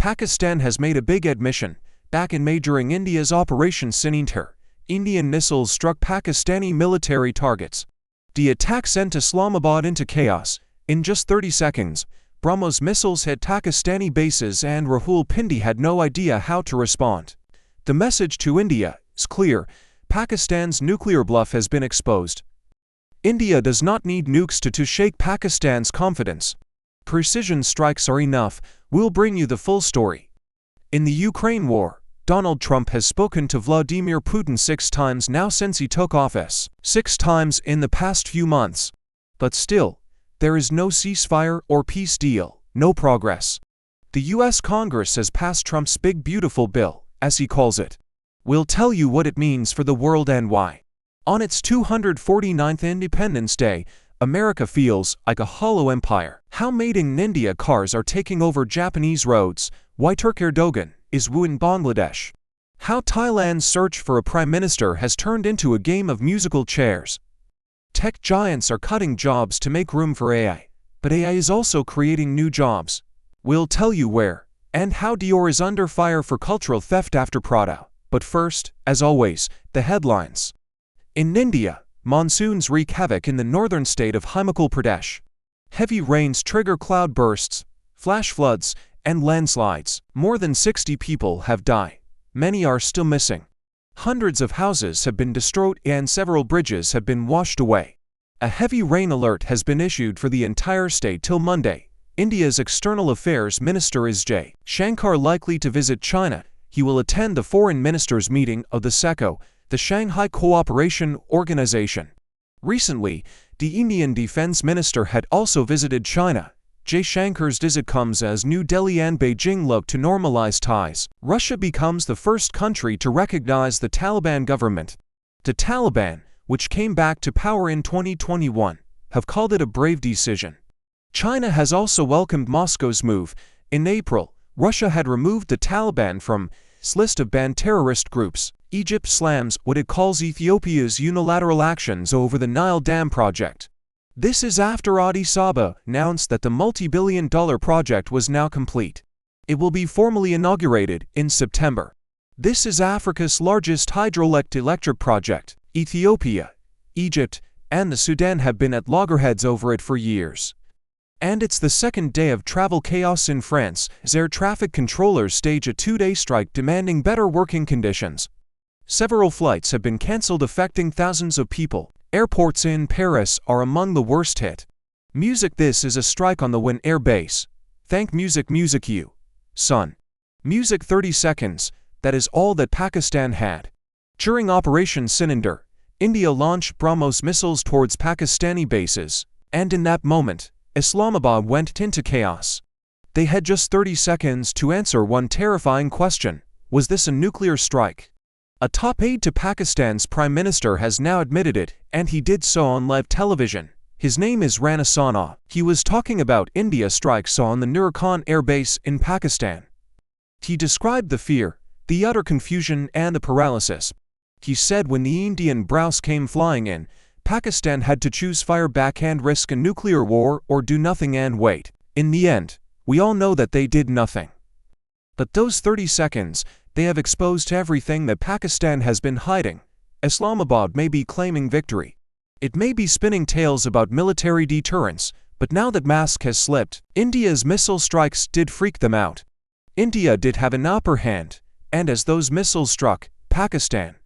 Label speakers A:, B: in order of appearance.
A: Pakistan has made a big admission. Back in May during India's Operation Ceasefire, Indian missiles struck Pakistani military targets. The attack sent Islamabad into chaos. In just 30 seconds, BrahMos missiles hit Pakistani bases and Rahul Pindi had no idea how to respond. The message to India is clear: Pakistan's nuclear bluff has been exposed. India does not need nukes to shake Pakistan's confidence. Precision strikes are enough. We'll bring you the full story. In the Ukraine war, Donald Trump has spoken to Vladimir Putin 6 times now since he took office, 6 times in the past few months. But still, there is no ceasefire or peace deal, no progress. The US Congress has passed Trump's big beautiful bill, as he calls it. We'll tell you what it means for the world and why. On its 249th Independence Day, America feels like a hollow empire. How Made in India cars are taking over Japanese roads, why Turk Erdogan is wooing Bangladesh. How Thailand's search for a prime minister has turned into a game of musical chairs. Tech giants are cutting jobs to make room for AI, but AI is also creating new jobs. We'll tell you where, and how Dior is under fire for cultural theft after Prada. But first, as always, the headlines. In India, monsoons wreak havoc in the northern state of Himachal Pradesh. Heavy rains trigger cloud bursts, flash floods, and landslides. More than 60 people have died. Many are still missing. Hundreds of houses have been destroyed and several bridges have been washed away. A heavy rain alert has been issued for the entire state till Monday. India's External Affairs Minister is J. Shankar likely to visit China. He will attend the Foreign Ministers meeting of the SECO, the Shanghai Cooperation Organization. Recently, the Indian Defense Minister had also visited China. J. Shankar's visit comes as New Delhi and Beijing look to normalize ties. Russia becomes the first country to recognize the Taliban government. The Taliban, which came back to power in 2021, have called it a brave decision. China has also welcomed Moscow's move. In April, Russia had removed the Taliban from its list of banned terrorist groups. Egypt slams what it calls Ethiopia's unilateral actions over the Nile Dam project. This is after Addis Ababa announced that the multi-billion-dollar project was now complete. It will be formally inaugurated in September. This is Africa's largest hydroelectric project. Ethiopia, Egypt, and the Sudan have been at loggerheads over it for years. And it's the second day of travel chaos in France, as air traffic controllers stage a 2-day strike demanding better working conditions. Several flights have been cancelled, affecting thousands of people. Airports in Paris are among the worst hit. Music: this is a strike on the Win Air base. Thank Music you, son. Music 30 seconds, that is all that Pakistan had. During Operation Ceasefire, India launched BrahMos missiles towards Pakistani bases, and in that moment, Islamabad went into chaos. They had just 30 seconds to answer one terrifying question: was this a nuclear strike? A top aide to Pakistan's prime minister has now admitted it, and he did so on live television. His name is Rana Sana. He was talking about India strikes on the Nur Khan air base in Pakistan. He described the fear, the utter confusion, and the paralysis. He said when the Indian browse came flying in, Pakistan had to choose fire back and risk a nuclear war or do nothing and wait. In the end, we all know that they did nothing. But those 30 seconds, they have exposed everything that Pakistan has been hiding. Islamabad may be claiming victory. It may be spinning tales about military deterrence, but now that mask has slipped, India's missile strikes did freak them out. India did have an upper hand, and as those missiles struck Pakistan,